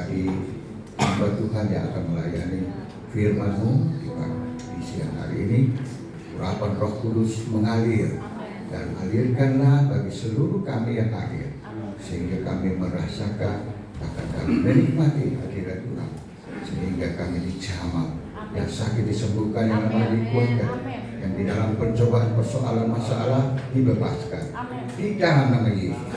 memberkati hamba Tuhan yang akan melayani firman-Mu di siang hari ini. Urapan Roh Kudus mengalir dan alirkanlah bagi seluruh kami yang hadir, sehingga kami merasakan akan kami menikmati hadirat Tuhan, sehingga kami dijamah, yang sakit disembuhkan, yang lemah dikuatkan, yang di dalam pencobaan persoalan masalah dibebaskan di dalam nama Yesus.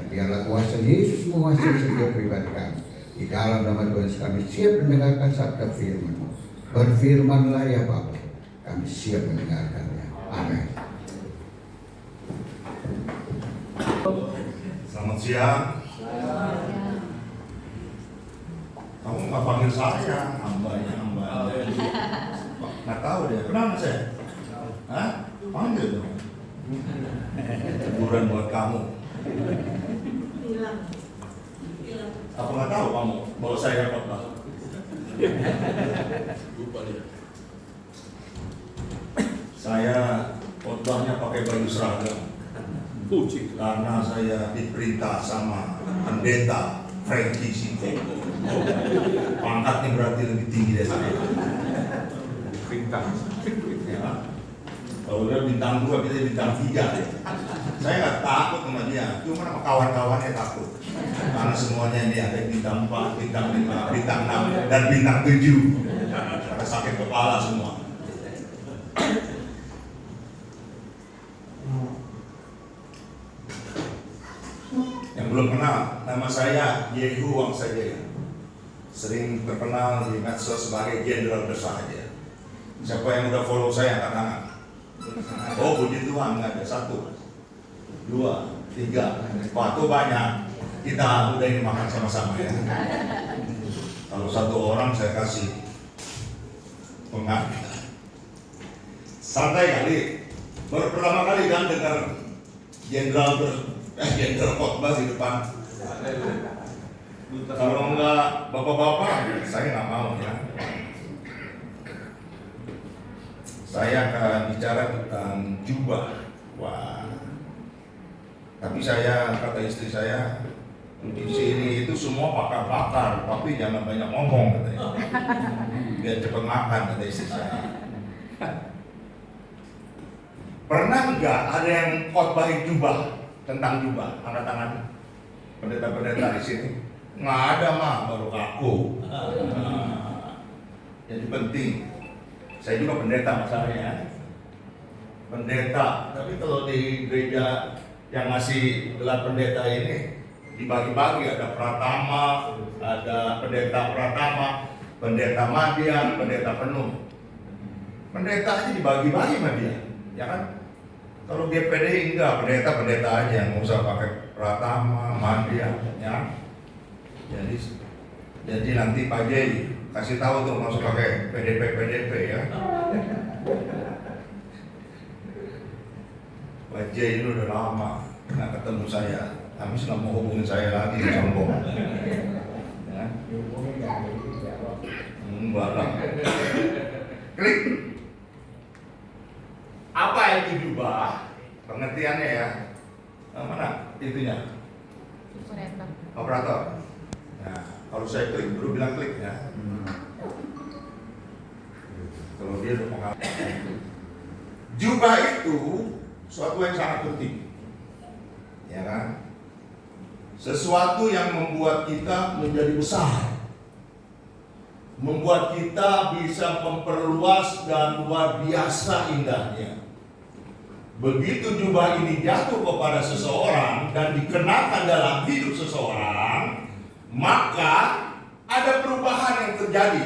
Biarlah kuasa Yesus menguasai setiap pribadi kami. Di dalam nama Tuhan kami siap mendengarkan sabda firman. Berfirmanlah ya Bapa, kami siap mendengarkannya. Amin. Selamat siang. Kamu nggak panggil saya, hambanya. Nggak tahu deh, kenal nggak saya? Hah? Panggil dong. Teguran buat kamu. Apa nggak tahu kamu bahwa saya khotbah? Saya khotbahnya pakai baju seragam. Karena saya diperintah sama pendeta Frankie Sinto. Pangkatnya berarti lebih tinggi dari saya. Bintang. Ya. Kalau dia bintang 2, kita bintang 3. Saya nggak takut sama dia, cuma sama kawan-kawannya takut. Karena semuanya ini ada bintang 4, bintang 5, bintang 6, dan bintang 7. Karena sakit kepala semua. Yang belum kenal, nama saya Yehu Wangsajaya. Sering terkenal di medsos sebagai Jenderal Bersahaja. Siapa yang udah follow saya angkat tangan? Oh, puji Tuhan, nggak ada 1, 2, 3, 4, banyak. Kita udah ini makan sama-sama ya. Kalau 1 orang saya kasih pengapian. Santai kali. Baru pertama kali kan dengar jenderal khotbah di depan. Kalau enggak bapak-bapak, saya nggak mau ya. Saya akan bicara tentang jubah. Wah. Tapi saya, kata istri saya, di sini itu semua pakar-pakar, tapi jangan banyak ngomong katanya. Biar cepat makan, kata istri saya. Pernah nggak ada yang khotbahin jubah, tentang jubah? Angkat tangan. Pendeta-pendeta di sini. Nggak ada mah, baru aku. Jadi penting. Saya juga pendeta masalahnya. Pendeta, tapi kalau di gereja yang ngasih gelar pendeta ini dibagi-bagi, ada pratama, ada pendeta pratama, pendeta madya, pendeta penuh. Pendeta aja dibagi-bagi sama dia, ya kan? Kalau GPD enggak, pendeta aja, nggak usah pakai pratama, madya, ya. Jadi nanti Pak Jai kasih tahu tuh masuk pakai PDP ya. Pak Jai ini udah lama nggak ketemu saya, habis nggak mau hubungin saya lagi, sombong. Ya. Barang. Klik. Apa itu jubah? Pengertiannya ya. Mana itunya? Operator. Nah, kalau saya klik, dulu bilang klik ya. Kalau dia udah pengalaman. Jubah itu suatu yang sangat penting, ya kan? Sesuatu yang membuat kita menjadi besar, membuat kita bisa memperluas dan luar biasa indahnya. Begitu jubah ini jatuh kepada seseorang dan dikenakan dalam hidup seseorang, maka ada perubahan yang terjadi.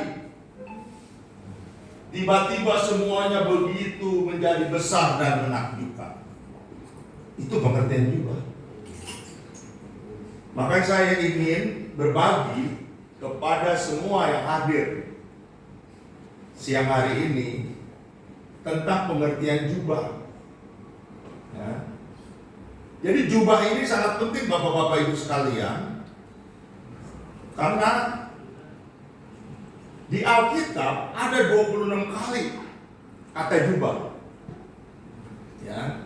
Tiba-tiba semuanya begitu menjadi besar dan menakjubkan. Itu pengertian jubah. Makanya saya ingin berbagi kepada semua yang hadir siang hari ini tentang pengertian jubah. Ya. Jadi jubah ini sangat penting Bapak-bapak Ibu sekalian, karena di Alkitab ada 26 kali kata jubah. Ya.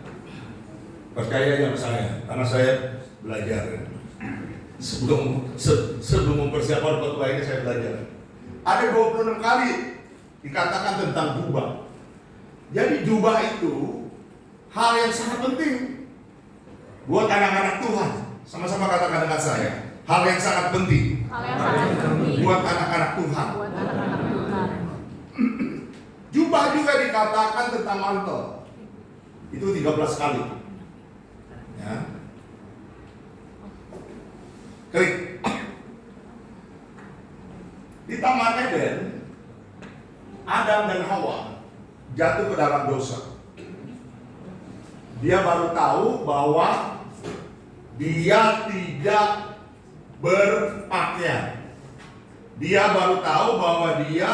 Percaya sama saya, karena saya belajar. sebelum mempersiapkan khotbah ini saya belajar. Ada 26 kali dikatakan tentang jubah. Jadi jubah itu hal yang sangat penting buat anak-anak Tuhan. Sama-sama katakan dengan saya. Hal yang sangat penting. Hal yang sangat penting Buat anak-anak Tuhan. buat anak-anak Tuhan. Jubah juga dikatakan tentang mantel. Itu 13 kali. Ya. Klik. Di Taman Eden, Adam dan Hawa jatuh ke dalam dosa. Dia baru tahu bahwa dia tidak berpakaian. Dia baru tahu bahwa dia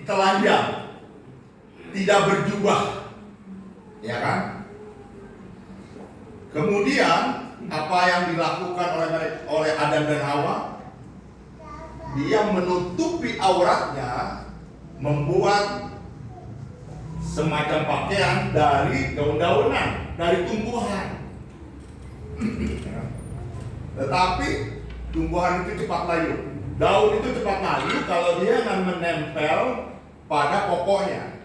telanjang, tidak berjubah, ya kan? Kemudian apa yang dilakukan oleh Adam dan Hawa? Dia menutupi auratnya, membuat semacam pakaian dari daun-daunan, dari tumbuhan. Tetapi tumbuhan itu cepat layu. Daun itu cepat layu kalau dia menempel pada pokoknya.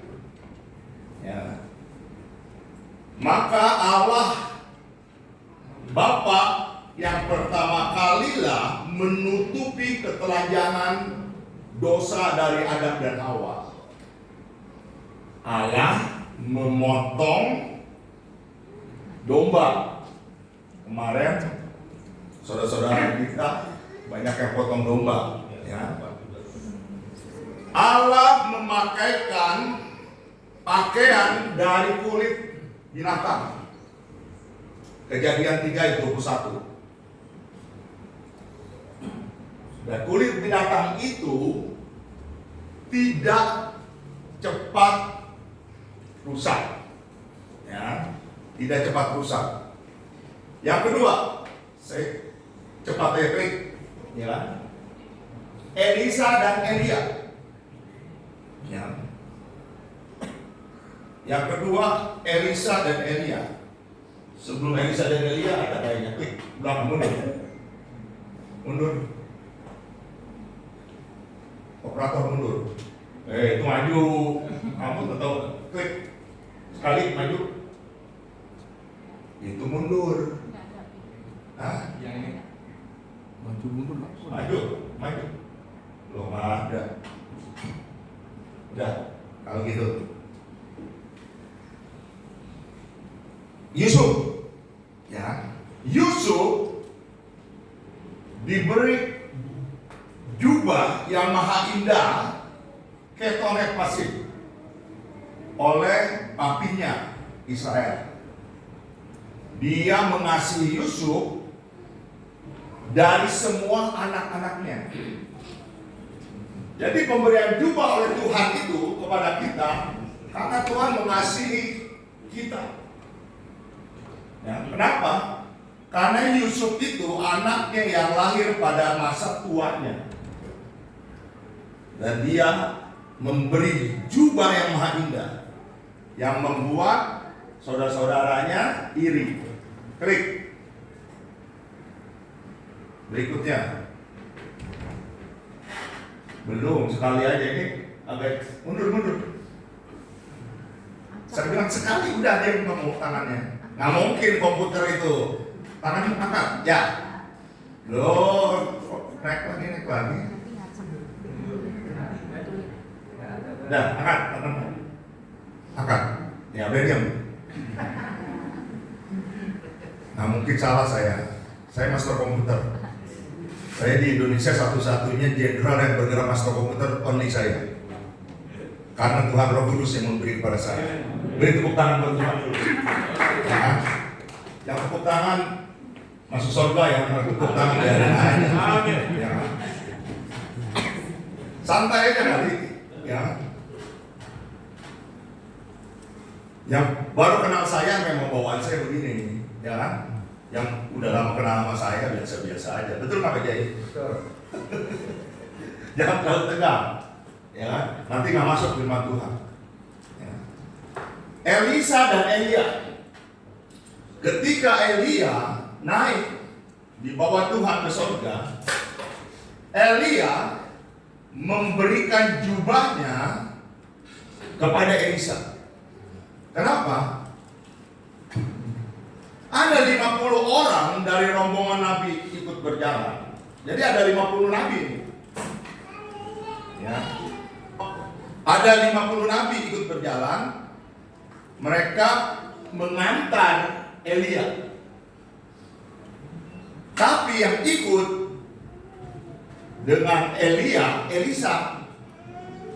Ya. Maka Allah Bapa yang pertama kalilah menutupi ketelanjangan dosa dari Adam dan Hawa. Allah memotong domba. Kemarin saudara-saudara kita banyak yang potong domba, ya. Allah memakaikan pakaian dari kulit binatang. Kejadian 3 ayat 21. Dan kulit binatang itu tidak cepat rusak, ya, tidak cepat rusak. Yang kedua, saya cepat klik, ya. Elisa dan Elia, ya. Yang kedua, Elisa dan Elia. Sebelum Elisa dan Elia ada kayaknya klik belakang mundur. Operator mundur. Itu maju. Kamu tahu klik sekali maju. Itu mundur. Hah? Yang ini maju mundur Maju. Loh, nggak ada. Udah, kalau gitu. Yusuf, ya. Yusuf diberi jubah yang maha indah, ketonet pasif, oleh papinya Israel. Dia mengasihi Yusuf dari semua anak-anaknya. Jadi pemberian jubah oleh Tuhan itu kepada kita karena Tuhan mengasihi kita. Ya, kenapa? Karena Yusuf itu anaknya yang lahir pada masa tuanya. Dan dia memberi jubah yang maha indah, yang membuat saudara-saudaranya iri. Klik. Berikutnya. Belum, sekali aja ini agak mundur. Saya bilang sekali udah dia ngomong tangannya. Nggak mungkin komputer itu. Tangan angkat, ya. Loh, naik lagi. Udah, angkat. Angkat. Ya, udah diam. Nah, mungkin salah saya. Saya master komputer. Saya di Indonesia satu-satunya jenderal yang bergerak master komputer, only saya. Karena Tuhan Roh Kudus yang memberi kepada saya. Beri tepuk tangan buat Tuhan dulu. Ya. Yang tepuk tangan masuk surga, yang tepuk tangan dari ya. Santai aja kali, ya. Yang baru kenal saya memang bawaan saya begini, ya kan? Yang udah lama kenal sama saya biasa-biasa aja. Betul nggak Pak Jai? Betul. Jangan terlalu tegang, ya kan? Nanti nggak masuk firman Tuhan. Ya. Elisa dan Elia. Ketika Elia naik dibawa Tuhan ke surga, Elia memberikan jubahnya kepada Elisa. Kenapa? Ada 50 orang dari rombongan Nabi ikut berjalan. Jadi ada 50 Nabi. Ya. Ada 50 Nabi ikut berjalan. Mereka mengantar Elia. Tapi yang ikut dengan Elia, Elisa.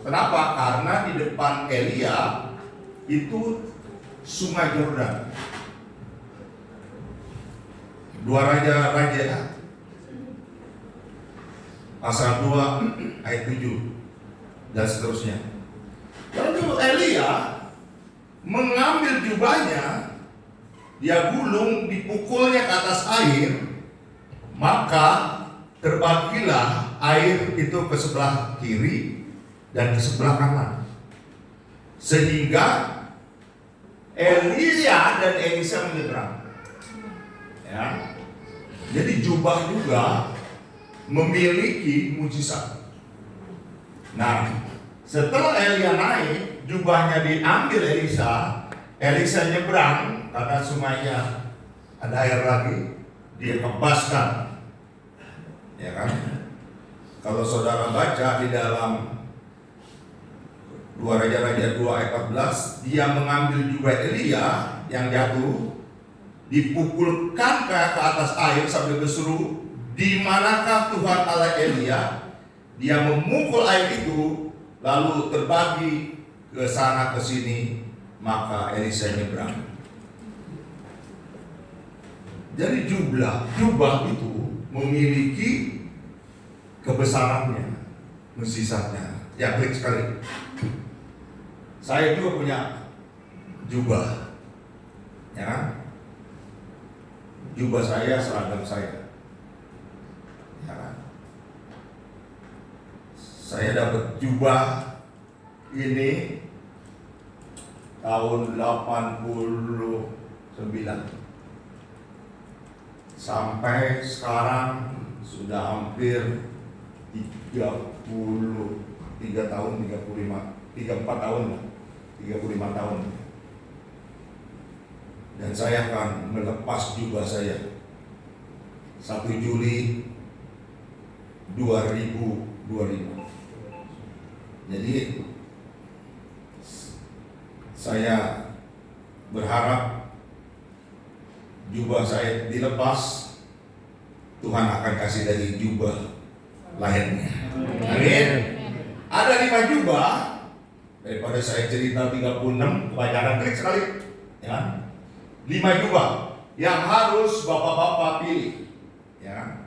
Kenapa? Karena di depan Elia itu Sungai Yordan. 2 Raja-Raja pasal 2 ayat 7 dan seterusnya. Lalu Elia mengambil jubahnya, dia gulung, dipukulnya ke atas air, maka terbagilah air itu ke sebelah kiri dan ke sebelah kanan, sehingga Elia dan Elisa menyeberang. Ya. Jadi jubah juga memiliki mujizat. Nah, setelah Elia naik, jubahnya diambil Elisa. Elisa nyebrang karena sungainya ada air lagi, dia kebaskan. Ya kan? Kalau saudara baca di dalam 2 Raja-Raja 2 ayat 14, dia mengambil jubah Elia yang jatuh, dipukulkan ke atas air sambil berseru, "Di manakah Tuhan Allah Elia?" Dia memukul air itu, lalu terbagi ke sana ke sini, maka Elisa nyebrang. Jadi jubah itu memiliki kebesarannya, mujizatnya. Ya, klik sekali. Saya juga punya jubah, ya kan? Jubah saya, seragam saya, ya kan? Saya dapat jubah ini tahun 89. Sampai sekarang sudah hampir 34 tahun, 35 tahun. Dan saya akan melepas jubah saya 1 Juli 2025. Jadi saya berharap jubah saya dilepas, Tuhan akan kasih dari jubah lainnya. Amin. Ada 5 jubah. Daripada saya cerita 36, kebanyakan, klik sekali, ya. 5 jubah yang harus bapak-bapak pilih, ya.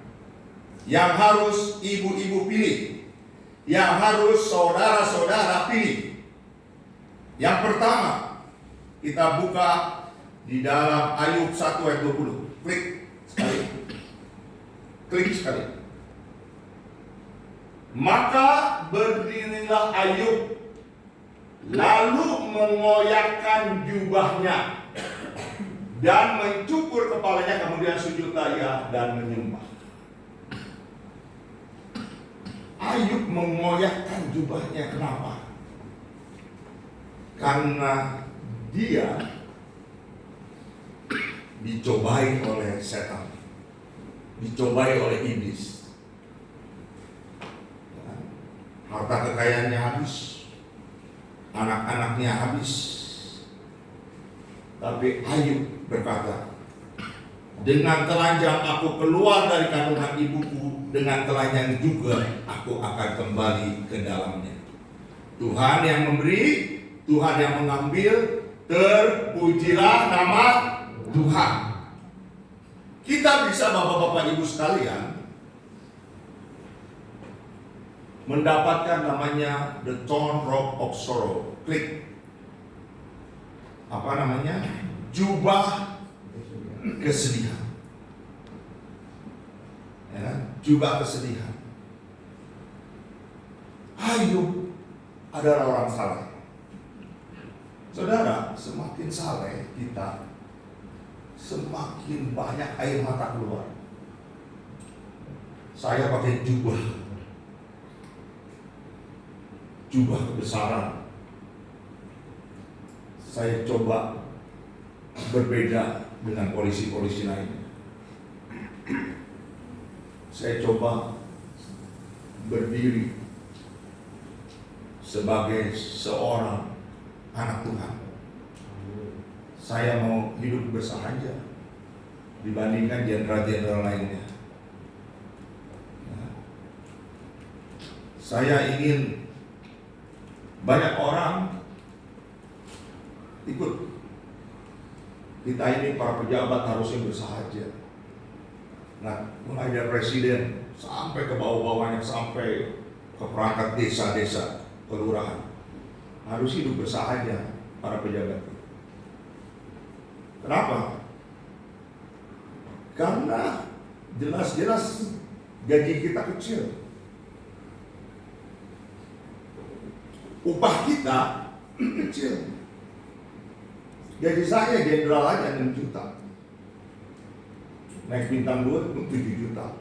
Yang harus ibu-ibu pilih, yang harus saudara-saudara pilih. Yang pertama, kita buka di dalam Ayub 1 ayat 20. Klik sekali. Klik sekali. Maka berdirilah Ayub, lalu mengoyakkan jubahnya dan mencukur kepalanya, kemudian sujudlah ia dan menyembah. Ayub mengoyakkan jubahnya, kenapa? Karena dia dicobai oleh setan, dicobai oleh iblis. Harta kekayaannya habis, anak-anaknya habis. Tapi Ayub berkata, dengan telanjang aku keluar dari kandungan ibuku, dengan telanjang juga aku akan kembali ke dalamnya. Tuhan yang memberi, Tuhan yang mengambil, terpujilah nama Tuhan. Kita bisa, bapak-bapak ibu sekalian, mendapatkan namanya the thorn robe of sorrow. Klik. Apa namanya? Jubah kesedihan. Ya, jubah kesedihan. Ayub adalah orang saleh. Saudara, semakin saleh kita, semakin banyak air mata keluar. Saya pakai jubah kebesaran. Saya coba berbeda dengan polisi-polisi lain. Saya coba berdiri sebagai seorang anak Tuhan. Saya mau hidup bersahaja dibandingkan jenderal-jenderal lainnya. Saya ingin banyak orang ikut. Kita ini para pejabat harusnya bersahaja. Nah, mulai dari presiden sampai ke bawah-bawahnya, sampai ke perangkat desa-desa, kelurahan, harus hidup bersahaja para pejabat. Kenapa? Karena jelas-jelas gaji kita kecil. Upah kita kecil. Gaji saya jenderal aja 6 juta. Naik bintang 2 itu 7 juta.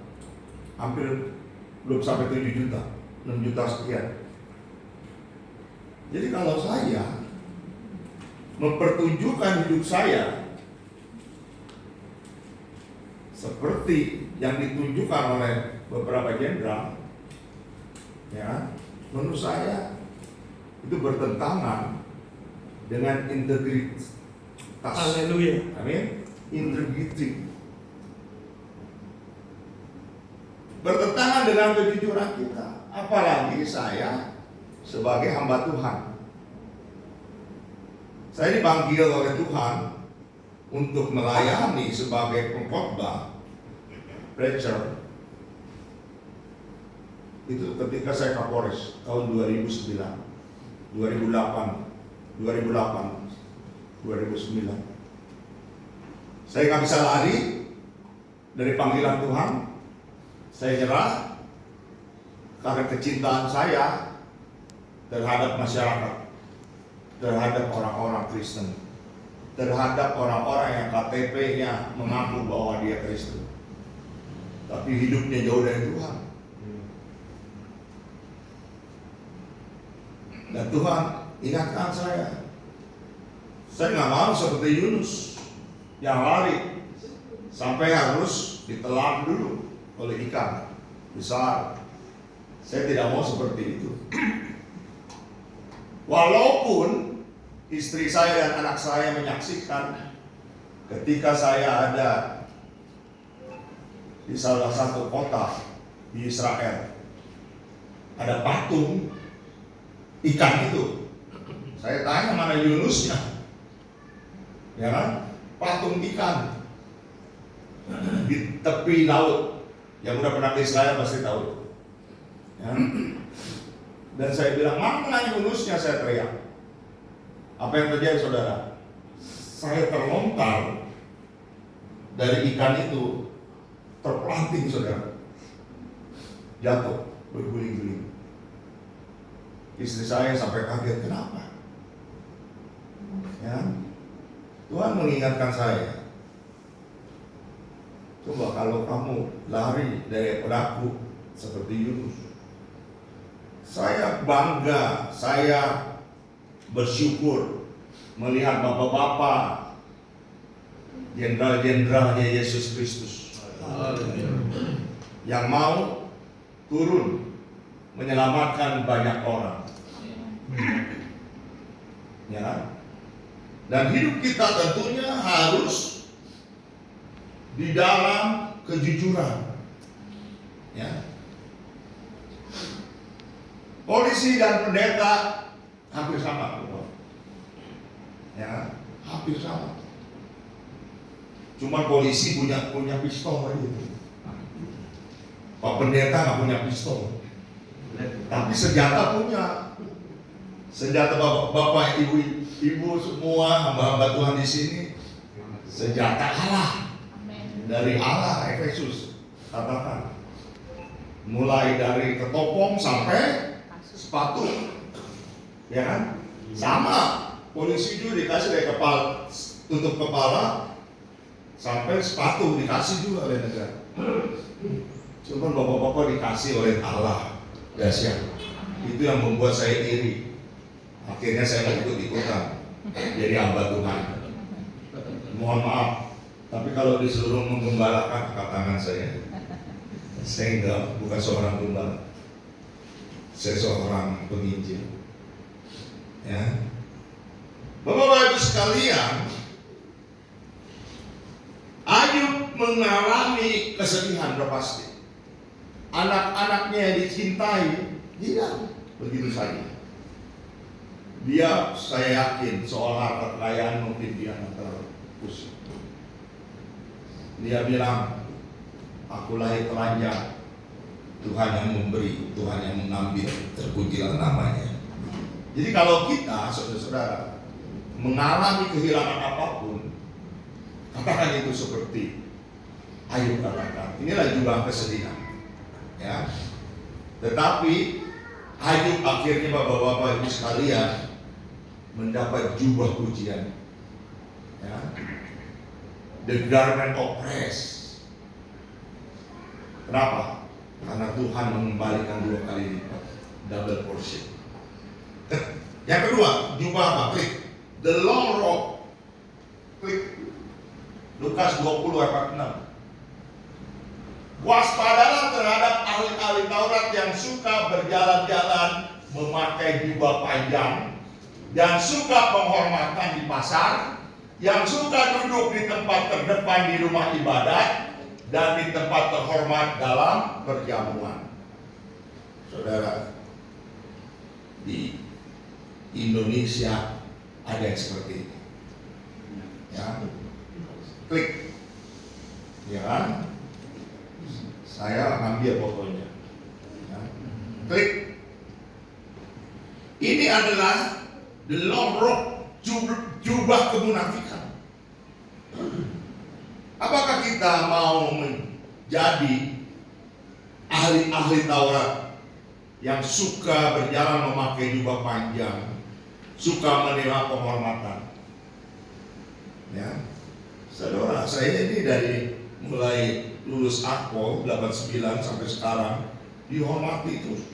Hampir belum sampai 7 juta. 6 juta sekian. Jadi kalau saya mempertunjukkan hidup saya seperti yang ditunjukkan oleh beberapa jenderal, ya, menurut saya itu bertentangan dengan integritas. Haleluya. Amin. Integriti. Bertentangan dengan kejujuran kita. Apalagi saya sebagai hamba Tuhan. Saya dipanggil oleh Tuhan untuk melayani sebagai pengkhotbah, preacher. Itu ketika saya Kapolres tahun 2009, 2008, 2009. Saya nggak bisa lari dari panggilan Tuhan. Saya nyerah karena kecintaan saya terhadap masyarakat, terhadap orang-orang Kristen, terhadap orang-orang yang KTP-nya mengaku bahwa dia Kristen, tapi hidupnya jauh dari Tuhan. Dan Tuhan ingatkan saya nggak mau seperti Yunus yang lari sampai harus ditelan dulu oleh ikan besar. Saya tidak mau seperti itu. Walaupun istri saya dan anak saya menyaksikan ketika saya ada di salah satu kota di Israel, ada patung ikan itu. Saya tanya mana Yunusnya, ya kan? Patung ikan di tepi laut. Yang udah pernah ke Israel pasti tahu. Ya. Dan saya bilang, mana Yunusnya? Saya teriak. Apa yang terjadi, saudara? Saya terlontar dari ikan itu, terpelanting, saudara, jatuh, berguling-guling. Istri saya sampai kaget, kenapa? Ya, Tuhan mengingatkan saya, coba kalau kamu lari dari pelaku seperti Yunus. Saya bangga, saya bersyukur melihat bapak-bapak jenderal-jenderalnya Yesus Kristus yang mau turun menyelamatkan banyak orang. Ya. Dan hidup kita tentunya harus di dalam kejujuran. Ya. Polisi dan pendeta hampir sama, ya, hampir sama. Cuma polisi punya pistol aja. Pak pendeta nggak punya pistol, tapi senjata punya. Senjata bapak ibu semua hamba-hamba Tuhan di sini, senjata Allah. Dari Allah, Efesus katakan, mulai dari ketopong sampai sepatu, ya kan? Sama, polisi juga dikasih dari kepala, tutup kepala sampai sepatu dikasih juga oleh negara. Cuma bapak-bapak dikasih oleh Allah. Dahsyat. Itu yang membuat saya iri. Akhirnya saya nggak ikut-ikutan jadi hamba Tuhan. Mohon maaf, tapi kalau disuruh menggembalakan angkat tangan saya enggak, bukan seorang gembala. Saya seorang penginjil. Ya, Bapak-bapak Ibu sekalian, Ayub mengalami kesedihan pasti. Anak-anaknya yang dicintai hilang begitu saja. Dia, saya yakin soal harta kekayaan mungkin dia nggak terlalu pusing. Dia bilang, aku lahir telanjang, Tuhan yang memberi, Tuhan yang mengambil, terpujilah namanya. Jadi kalau kita, saudara-saudara, mengalami kehilangan apapun, katakan itu seperti Ayub katakan, inilah jubah kesedihan. Ya, tetapi Ayub akhirnya bapak-bapak ibu sekalian mendapat jubah pujian. Ya, the garment of praise. Kenapa? Karena Tuhan mengembalikan 2 kali lipat, double portion. Yang kedua, jubah apa? Klik. The long robe. Klik. Lukas 20 ayat 6. Waspadalah terhadap ahli-ahli Taurat yang suka berjalan-jalan memakai jubah panjang, yang suka penghormatan di pasar, yang suka duduk di tempat terdepan di rumah ibadat, dan di tempat terhormat dalam perjamuan. Saudara, di Indonesia ada yang seperti ini. Ya, klik, ya kan? Saya ambil fotonya. Ya. Klik. Ini adalah the long robe, jubah kemunafikan. Apakah kita mau menjadi ahli-ahli Taurat yang suka berjalan memakai jubah panjang, suka menerima penghormatan? Ya, saudara, saya ini dari mulai lulus Akpol 89 sampai sekarang dihormati terus.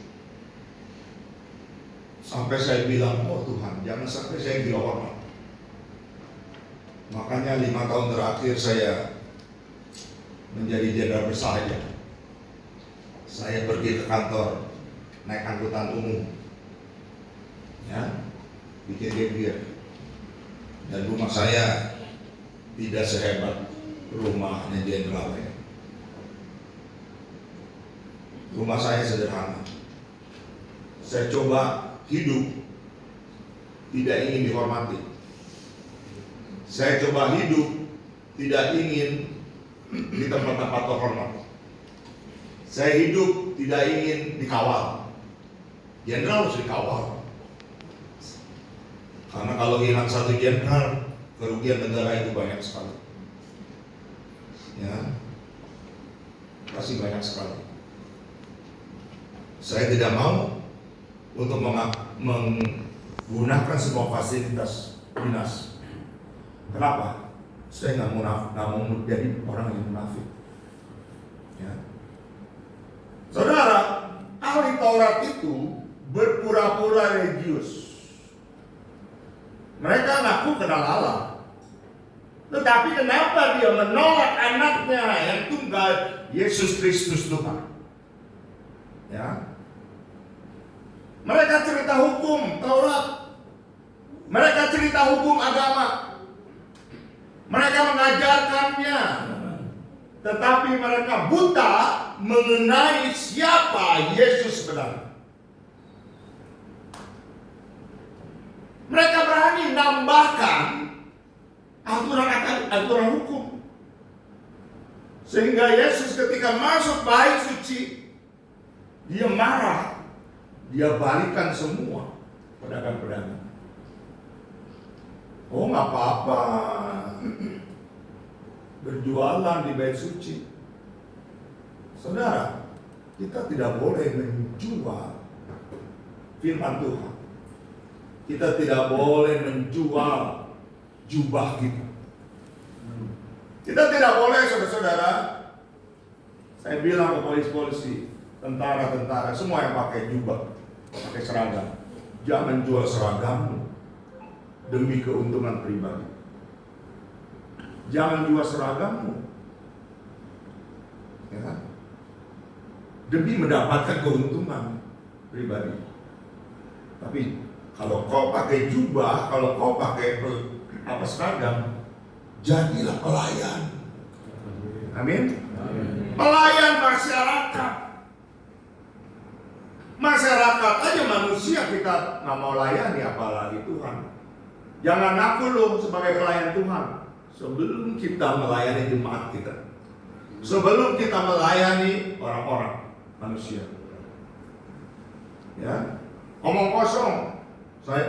Sampai saya bilang, oh Tuhan, jangan sampai saya dihormat. Makanya 5 tahun terakhir saya menjadi jenderal bersahaja. Saya pergi ke kantor naik angkutan umum, ya, bikin gear. Dan rumah saya tidak sehebat rumahnya jenderal ya. Rumah saya sederhana. Saya coba hidup tidak ingin dihormati. Saya coba hidup tidak ingin di tempat-tempat terhormat. Saya hidup tidak ingin dikawal. Jenderal harus dikawal. Karena kalau hilang satu jenderal, kerugian negara itu banyak sekali. Ya, pasti banyak sekali. Saya tidak mau untuk menggunakan semua fasilitas dinas. Kenapa? Saya nggak mau menjadi orang yang munafik. Ya. Saudara, ahli Taurat itu berpura-pura religius. Mereka ngaku kenal Allah. Tetapi kenapa dia menolak anaknya yang tunggal, Yesus Kristus Tuhan? Ya. Mereka cerita hukum Taurat. Mereka cerita hukum agama. Mereka mengajarkannya. Tetapi mereka buta mengenai siapa Yesus sebenarnya. Mereka berani nambahkan aturan hukum. Sehingga Yesus ketika masuk bait suci, dia marah. Dia balikan semua pedagang-pedagang. Oh, nggak apa-apa berjualan di bait suci. Saudara, kita tidak boleh menjual firman Tuhan. Kita tidak boleh menjual jubah kita. Kita tidak boleh, saudara-saudara, Saya bilang ke polisi-polisi, tentara-tentara, semua yang pakai jubah, pakai seragam, jangan jual seragammu demi keuntungan pribadi. Jangan jual seragammu, ya kan? Demi mendapatkan keuntungan pribadi. Tapi kalau kau pakai jubah, kalau kau pakai seragam, jadilah pelayan. Amin. Pelayan masyarakat. Masyarakat aja manusia kita nggak mau layani, apalagi Tuhan. Jangan ngaku lo sebagai pelayan Tuhan sebelum kita melayani jemaat kita, sebelum kita melayani orang-orang manusia. Ya, omong kosong. Saya